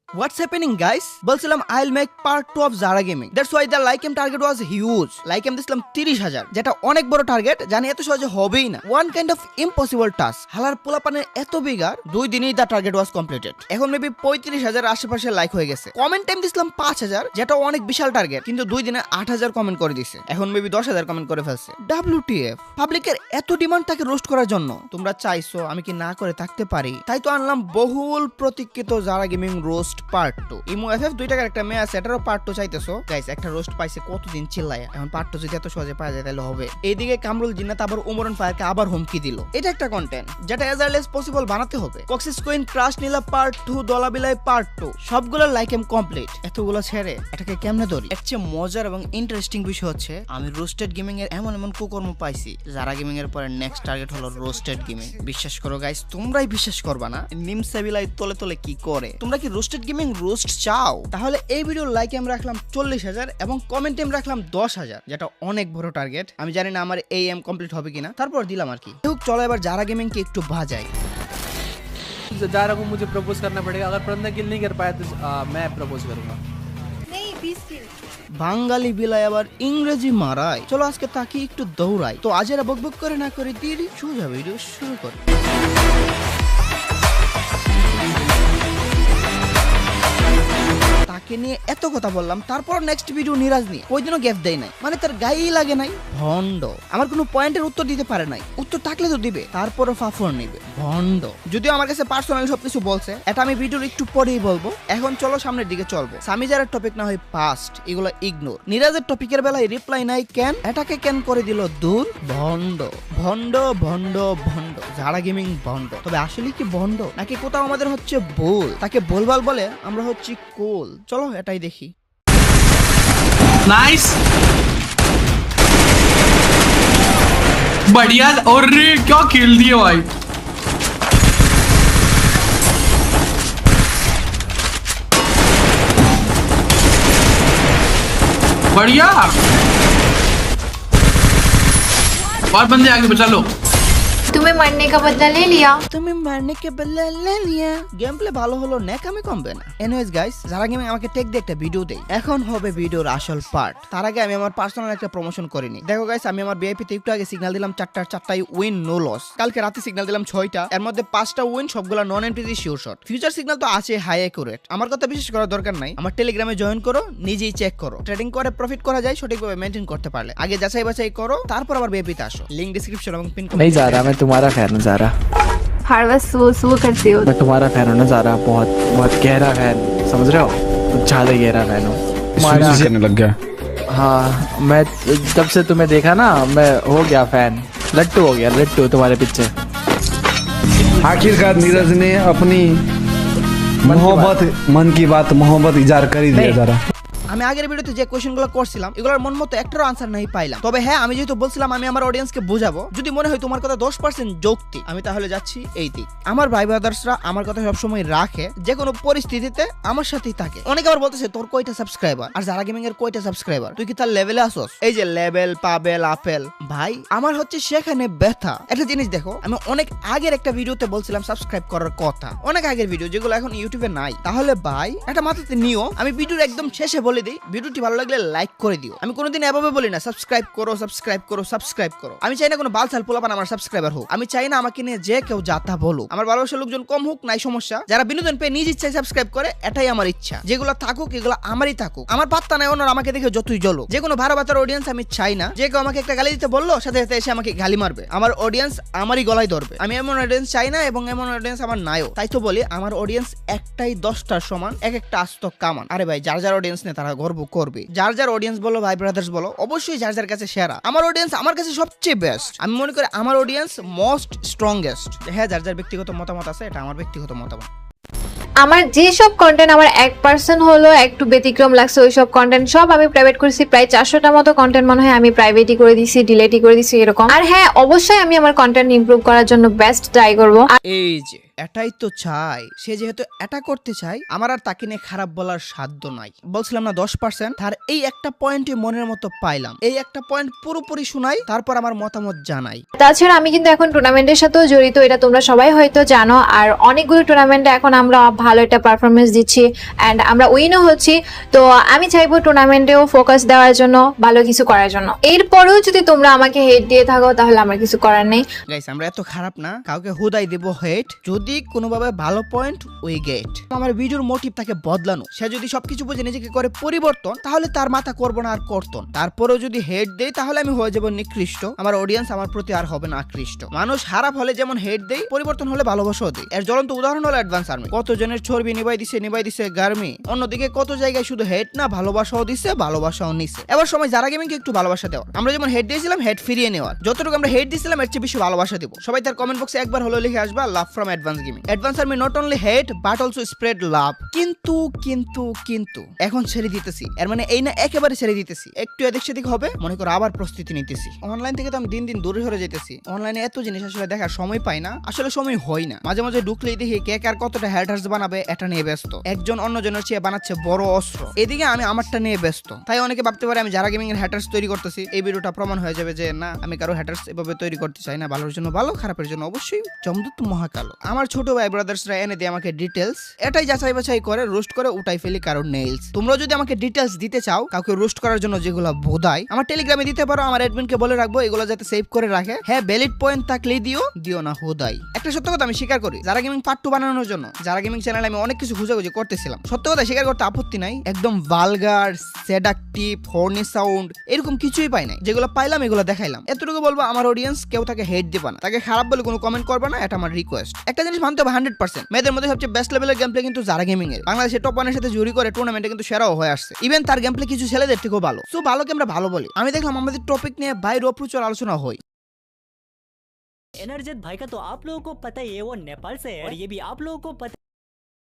What's happening guys? বলছিলাম I'll make part 2 of Zara Gaming. That's why the like aim target was huge. Like aim দিছিলাম 30,000 যেটা অনেক বড় target, জানি এত সহজে হবেই না। One kind of impossible task. হালার পোলাপানের এত বিগার 2 দিনেই the target was completed. এখন মেবি 35,000 আশেপাশে লাইক হয়ে গেছে। কমেন্ট টাইম দিছিলাম 5,000 যেটা অনেক বিশাল টার্গেট, কিন্তু 2 দিনে 8,000 কমেন্ট করে দিছে। এখন মেবি 10,000 কমেন্ট করে ফেলছে। WTF? পাবলিকের এত ডিমান্ড তাকে রোস্ট করার জন্য। তোমরা চাইছো আমি কি না করে থাকতে পারি? তাই তো আনলাম বহুল প্রতীক্ষিত Zara Gaming roast part 2। Imo FF 2 টাকার একটা মেয়ে আছে, এটারও পার্ট 2 চাইতেছো। গাইস একটা রোস্ট পাইছে কতদিন চিল্লায়, এখন পার্ট 2 যদি এত সহজে পাওয়া যায় তাহলে হবে। এইদিকে কামরুল জিন্নাত আবার উমরন ফায়ারকে আবার হুমকি দিল। এটা একটা কন্টেন্ট যেটা অ্যাজ আর্লি অ্যাজ পসিবল বানাতে হবে। কক্সিস কুইন ক্রাশ নীলা পার্ট 2, দলাবিলাই পার্ট 2 সবগুলো লাইক এম কমপ্লিট। এতগুলো ছেড়ে এটাকে কেমনে ধরি? এর চেয়ে মজার এবং ইন্টারেস্টিং বিষয় হচ্ছে আমি রোস্টেড গেমিং এর এমন কুকর্ম পাইছি। Zara Gaming এর পরে নেক্সট টার্গেট হলো রোস্টেড গেমিং। বিশ্বাস করো গাইস, তোমরাই বিশ্বাস করবা না নিমসাবিলাই তলে তলে কি করে। তোমরা কি রোস্টেড গেমিং রোস্ট চাও? তাহলে এই ভিডিওর লাইক আমি রাখলাম 40,000 এবং কমেন্ট এম রাখলাম 10,000, যেটা অনেক বড় টার্গেট। আমি জানি না আমার এই এম কমপ্লিট হবে কিনা, তারপর দিলাম আর কি। চলো এবার Zara Gaming কে একটু বাজাই। Zara को मुझे प्रपोज करना पड़ेगा, अगर 15 किल नहीं कर पाया तो मैं प्रपोज करूंगा। नहीं 20 किल। বাঙালি বিলাই আবার ইংরেজি মারায়। চলো আজকে তাকে একটু দৌড়াই। তো আজ এরা বকবক করে না করে দেরি সোজা ভিডিও শুরু করি। তাকে নিয়ে এত কথা বললাম, তারপর নেক্সট ভিডিও নিরাজ নিয়ে ওই দিনও গ্যাপ দেয় নাই, মানে তার গায়েই লাগে নাই। ভন্ড আমার কোনো পয়েন্টের উত্তর দিতে পারে নাই, উত্তর থাকলে তো দিবে, তারপরও ফাফর নিবে। ভন্ড যদিও আমার কাছে পার্সোনাল সবকিছু বলছে, এটা আমি ভিডিওর একটু পরেই বলবো। এখন চলো সামনের দিকে চলবো। সামিজারের টপিক না হয় পাস্ট, এগুলো ইগনোর। নিরাজের টপিকের বেলায় রিপ্লাই নাই কেন? এটাকে কেন করে দিল দূর? ভন্ড ভন্ড ভন্ড ভন্ড Zara Gaming ভন্ড। তবে আসলে কি ভন্ড নাকি কোথাও আমাদের হচ্ছে ভুল? তাকে বলবাল বলে আমরা হচ্ছি কোল। চলো এটাই দেখি। नाइस बढ़िया। और क्या खेल दिए भाई। बढ़िया और बंदे आगे बचा लो। तुम्हें मरने का बदला ले लिया। তুমি মারনে কে বদলা লে লিয়া। গেম প্লে ভালো হলো, ন্যাকামি কমবে না। এনিওয়েজ গাইস, Zara Gaming আমাকে টেক দিয়ে একটা ভিডিও দেই। এখন হবে ভিডিওর আসল পার্ট। তার আগে আমি আমার পার্সোনাল একটা প্রমোশন করিনি। দেখো গাইস, আমি আমার ভিআইপি তে একটু আগে সিগন্যাল দিলাম 4টায় উইন নো লস। কালকে রাতে সিগন্যাল দিলাম 6টা, এর মধ্যে 5টা উইন, সবগুলা non entry sure shot. Future signal তো আছে হাই অ্যাকুরেট। আমার কথা বিশেষ করার দরকার নাই। আমার টেলিগ্রামে জয়েন করো, নিজেই চেক করো। ট্রেডিং করে প্রফিট করা যায় সঠিকভাবে মেইনটেইন করতে পারলে। আগে যাচাই বাছাই করো, তারপর আবার ভিআইপি তে আসো। লিংক ডেসক্রিপশন এবং পিন কমেন্ট। नहीं जा रहा, मैं तुम्हारा फैन हूँ Zara। हर बस वो करती हो। मैं तुम्हारा फैन हूँ ना Zara, बहुत बहुत गहरा फैन, समझ रहे हो? कुछ ज्यादा गहरा फैन हूँ तुम्हारा। करने लग गया। हाँ, मैं जब से तुम्हें देखा ना मैं हो गया फैन, लट्टू हो गया, लट्टू तुम्हारे पीछे। आखिरकार नीरज ने अपनी मन की बात मोहब्बत इजार कर ही दिया Zara। আমি আগের ভিডিওতে যে কোশ্চেনগুলো করছিলাম এগুলোর মন মতো একটারও আনসার নাই পাইলাম। তবে হ্যাঁ, আমি যেহেতু বলছিলাম আমি আমার অডিয়েন্সকে বোঝাবো, যদি মনে হয় তোমার কথা 10% যৌক্তিক, আমি তাহলে যাচ্ছি এই দিক। আমার ভাই ব্রাদার্সরা আমার কথা সবসময় রাখে, যে কোনো পরিস্থিতিতে আমার সাথেই থাকে। অনেকে আবার বলতেছে তোর কয়টা সাবস্ক্রাইবার আর Zara Gaming এর কয়টা সাবস্ক্রাইবার, তুই কি তার লেভেলে আসোস? এই যে লেভেল পাবেল আপেল ভাই, আমার হচ্ছে সেখানে ব্যথা। একটা জিনিস দেখো, আমি অনেক আগের একটা ভিডিওতে বলছিলাম সাবস্ক্রাইব করার কথা, অনেক আগের ভিডিও যেগুলো এখন ইউটিউবে নাই। তাহলে ভাই এটা মাথাতে নিও। আমি ভিডিওর একদম শেষে বলে দিই, ভিডিওটি ভালো লাগলে লাইক করে দিও। আমি কোনোদিন এভাবে বলি না সাবস্ক্রাইব করো সাবস্ক্রাইব করো সাবস্ক্রাইব করো। আমি চাই না কোনো বালছাল পোলাপান আমার সাবস্ক্রাইবার হোক। আমি চাই না আমাকে নিয়ে যে কেউ যাতা বলুক। আমার ভালোবাসার লোকজন কম হোক নাই সমস্যা, যারা বিনোদন পেয়ে নিজ ইচ্ছায় সাবস্ক্রাইব করে এটাই আমার ইচ্ছা। যেগুলো থাকুক এগুলো আমারই থাকুক, আমার পাত্তা নাই অন্যরা আমাকে দেখে যতই জ্বলো। যে কোনো ভাড়া বাতার অডিয়েন্স আমি চাই না যে কেউ আমাকে একটা গালি দিতে বললো সাথে সাথে এসে আমাকে গালি মারবে। আমার অডিয়েন্স আমারই গলায় ধরবে। আমি এমন অডিয়েন্স চাই না এবং এমন অডিয়েন্স আমার নাইও। তাই তো বলি আমার অডিয়েন্স একটাই 10টার সমান, এক একটা আস্ত কামান। আরে ভাই, যার যার অডিয়েন্স নেই তারা গর্ব করবে। যার যার অডিয়েন্স বলো ভাই ব্রাদার্স বলো, অবশ্যই যার যার কাছে সেরা। আমার অডিয়েন্স আমার কাছে সবচেয়ে বেস্ট। আমি মনে করি আমার অডিয়েন্স মোস্ট স্ট্রংগেস্ট। হ্যাঁ, যার যার ব্যক্তিগত মতামত আছে, এটা আমার ব্যক্তিগত মতামত। আমার যে সব কন্টেন্ট আমার 1% হলো একটু ব্যতিক্রম লাগছে, ওই সব কন্টেন্ট সব আমি প্রাইভেট করেছি। প্রায় 400টা মতো কন্টেন্ট মনে হয় আমি প্রাইভেটই করে দিছি, ডিলেটই করে দিছি এরকম। আর হ্যাঁ, অবশ্যই আমি আমার কন্টেন্ট ইমপ্রুভ করার জন্য বেস্ট ট্রাই করব। এই যে এটাই তো চাই। সে যেহেতু এটা করতে চাই, আমার আর তাকে নিয়ে খারাপ বলার সাধ্য নাই। বলছিলাম না 10%, তার এই একটা পয়েন্টই মনের মতো পাইলাম। এই একটা পয়েন্ট পুরোপুরি শুনাই, তারপর আমার মতামত জানাই। তাছাড়া আমি কিন্তু এখন টুর্নামেন্টের সাথেও জড়িত, এটা তোমরা সবাই হয়তো জানো। আর অনেকগুলো টুর্নামেন্টে এখন আমরা ভালো একটা পারফরমেন্স দিচ্ছি অ্যান্ড আমরা উইনও হচ্ছি। তো আমি চাইবো টুর্নামেন্টেও ফোকাস দেওয়ার জন্য, ভালো কিছু করার জন্য। এরপরেও যদি তোমরা আমাকে হেট দিয়ে থাকো তাহলে আমার কিছু করার নেই। গাইস আমরা এত খারাপ না, কাউকে হুদাই দেব হেট যদি কোনোভাবে ভালো পয়েন্ট উই গেট। আমার ভিডিওর মোটিভ তাকে বদলানো। সে যদি সবকিছু বুঝে নিজেকে করে পরিবর্তন, তাহলে তার মাথা করবো না আর কর্তন। তারপরেও যদি হেট দেই তাহলে আমি হয়ে যাবো নিকৃষ্ট। আমার অডিয়েন্স আমার প্রতি আর হবে না আকৃষ্ট। মানুষ খারাপ হলে যেমন হেট দেই, পরিবর্তন হলে ভালোবাসাও দেই। এর জ্বলন্ত উদাহরণ হলো অ্যাডভান্স আর্মি। কতজনের চর্বি নিবাই দিছে গার্মি। অন্যদিকে কত জায়গায় শুধু হেট না, ভালোবাসাও দিছে, ভালোবাসাও নিছে। এবার সময় যারা গেমিংকে একটু ভালোবাসা দেওয়ার। আমরা যেমন হেট দিয়েছিলাম, হেট ফিরিয়ে নেওয়ার। যতটুকু আমরা হেট দিয়েছিলাম এর চেয়ে বেশি ভালোবাসা দিব। সবাই তার কমেন্ট বক্সে একবার হলো লিখে আসবা love from Advance Gaming. Advance Army not only hate but also spread love. কিন্তু এখন ছেড়ে দিতেছি। এর মানে এই না একেবারে ছেড়ে দিতেছি, একটু এদিক সেদিক হবে মনে করো আবার প্রস্তুতি নিতেছি। অনলাইন থেকে তো আমি দিন দিন দূরে সরে যেতেছি। অনলাইনে এত জিনিস আসলে দেখার সময় পাই না, আসলে সময় হয় না। মাঝে মাঝে ঢুকলেই দেখি কে কার কতটা হ্যাটার্স বানাবে এটা নিয়ে ব্যস্ত। একজন অন্যজনের চেয়ে বানাচ্ছে বড় অস্ত্র, এদিকে আমি আমারটা নিয়ে ব্যস্ত। তাই অনেকে ভাবতে পারে আমি যারা গেমিং এর হ্যাটার্স তৈরি করতেছি। এই ভিডিওটা প্রমাণ হয়ে যাবে যে না, আমি কারো হ্যাটার্স এভাবে তৈরি করতে চাই না। ভালোর জন্য ভালো, খারাপের জন্য অবশ্যই জমদূত মহাকালো। আমার ছোট ভাই ব্রাদার্সরা এনে দিয়ে আমাকে ডিটেলস, এটাই যাচাই বাছাই করে রোস্ট করে উঠাই ফেলি কারো নেইলস। তোমরা যদি আমাকে ডিটেলস দিতে চাও কাউকে রোস্ট করার জন্য যেগুলো বোধাই, আমার টেলিগ্রামে দিতে পারো। আমার অ্যাডমিনকে বলে রাখবো এগুলো যাতে সেভ করে রাখে। হ্যাঁ, ভ্যালিড পয়েন্ট থাকলেই দিও না হোদাই। একটা সত্য কথা আমি স্বীকার করি, যারা গেমিং পার্ট 2 বানানোর জন্য যারা গেমিং চ্যানেলে আমি অনেক কিছু খুঁজাখুঁজি করতেছিলাম। সত্য কথা স্বীকার করতে আপত্তি নাই। একদম ভালগার, সেডাকটিভ, হর্নি সাউন্ড এরকম কিছুই পাই নাই। যেগুলো পাইলাম এগুলো দেখাইলাম। এতটুকু বলবো, আমার অডিয়েন্স কেউ তাকে হেট দিবা না, তাকে খারাপ বলে কোনো কমেন্ট করবে না, এটা আমার রিকোয়েস্ট। একটা জিনিস মানতে হবে 100%, মেয়েদের মধ্যে সবচেয়ে বেস্ট লেভেলের গেম প্লে কিন্তু যারা গেমিং এর। বাংলাদেশের টপ 1 এর সাথে জুরি করে টুর্নামেন্টে কিন্তু সেরাও হয়ে আসছে। ইভেন তার গেম প্লে কিছু ছেলেদের থেকেও ভালো। সো ভালোকে আমরা ভালো বলি। আমি দেখলাম আমাদের টপিক নিয়ে বাইরে প্রচুর আলোচনা হয়। एनर्जेट भाई का तो आप लोगों को पता ही है, वो नेपाल से है और ये भी आप लोगों को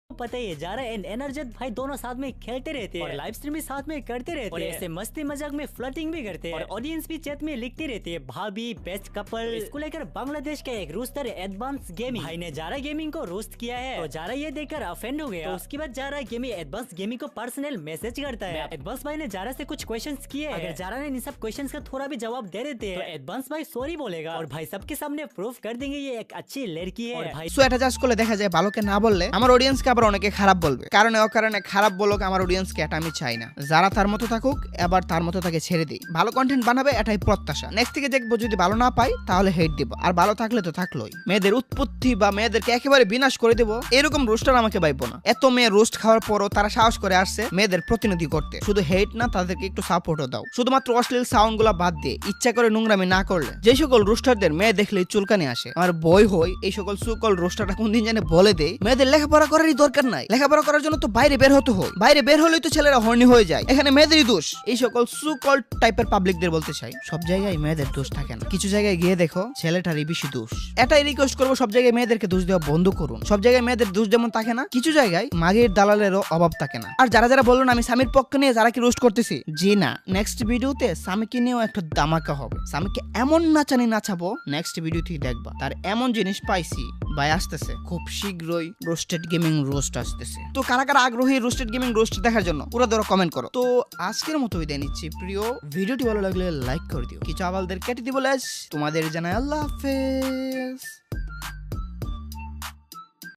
पता ही है। जारा एंड एनर्जेट भाई दोनों साथ में खेलते रहते हैं और लाइव स्ट्रीम भी साथ में करते रहते हैं और ऐसे मस्ती मजाक में फ्लर्टिंग भी करते हैं और ऑडियंस भी चैट में लिखती रहती है भाभी बेस्ट कपल। इसको लेकर बांग्लादेश का एक रूस्टर एडवांस गेमिंग भाई ने जारा गेमिंग को रोस्ट किया है। तो जारा ये देखकर ऑफेंड हो गया। तो उसके बाद जारा गेमिंग एडवांस गेमिंग को पर्सनल मैसेज करता है। एडवांस भाई ने जारा से कुछ क्वेश्चंस किए। अगर जारा ने इन सब क्वेश्चंस का थोड़ा भी जवाब दे देते हैं तो एडवांस भाई सॉरी बोलेगा और भाई सबके सामने प्रूफ कर देंगे ये एक अच्छी लड़की है। और भाई সো এটা জাস্ট করলে দেখা যায় ভালোকে না বললে আমার অডিয়েন্সকে আবার অনেকে খারাপ বলবে। কারণে অকারণে খারাপ বলুক আমার অডিয়েন্সকে, এটা আমি চাই না। যারা তার মতো থাকুক, এবার তার মতো তাকে ছেড়ে দিই। ভালো কন্টেন্ট বানাবে এটাই প্রত্যাশা। নেক্সট থেকে দেখবো যদি ভালো না পাই তাহলে হেট দিব, আর ভালো থাকলে তো থাকলোই। মেয়েদের উৎপত্তি বা মেয়েদেরকে একেবারে বিনাশ করে দেবো এরকম রোস্টার আমাকে পাইবো না। এত মেয়ে রোস্ট খাওয়ার পরও তারা সাহস করে আসছে মেয়েদের প্রতিনিধি করতে। শুধু হেট না, তাদেরকে একটু সাপোর্টও দাও। শুধুমাত্র অশ্লীল সাউন্ড গুলা বাদ দিয়ে ইচ্ছা করে নোংরামি না করলে যে সকল রোস্টারদের মেয়ে দেখলেই চুলকানি আসে, আমার বই হই এই সকল সুকল রোস্টাররা কোনদিন জানে বলে দেয় মেয়েদের লেখাপড়া করারই দরকার নাই। লেখাপড়া করার জন্য তো বাইরে বের হতে হয়, বাইরে বের হলেই তো ছেলেরা হর্নি হয়ে যায়। এখানে মেয়েদেরই দোষ। এই সকল সুকল টাইপের পাবলিকদের বলতে চাই, সব জায়গায় মেয়েদের দোষ থাকে না। কিছু জায়গায় গিয়ে দেখো ছেলেটারই বেশি দোষ। এটাই রিকোয়েস্ট করবো, সব জায়গায় মেয়েদেরকে দোষ দেওয়া বন্ধ করুন। সব জায়গায় মেয়েদের দোষ যেমন থাকে না, কিছু জায়গায় মাগের দালালেরও অভাব থাকে না। আর যারা বললো না আমি স্বামীর পক্ষ নিয়ে যারা কি রোস্ট করতেছি, জি না, নেক্সট ভিডিওতে স্বামীকে নিয়েও একটা দামাকা হবে। স্বামীকে এমন নাচানি নাচাবো নেক্সট ভিডিওতেই দেখবা। তার এমন জিনিস পাইছি ভাই, আসতেছে খুব শীঘ্রই রোস্টেড গেমিং রোস্ট আসতেছে। তো কারা কারা আগ্রহী রোস্টেড গেমিং রোস্ট দেখার জন্য পুরো ধরো কমেন্ট করো। তো আজকের মতো বিদায় নিচ্ছি প্রিয়। ভিডিওটি ভালো লাগলে লাইক করে দিও, কিছু আবালদের কেটে দিব। তোমাদের জানাই আল্লাহ হাফেজ।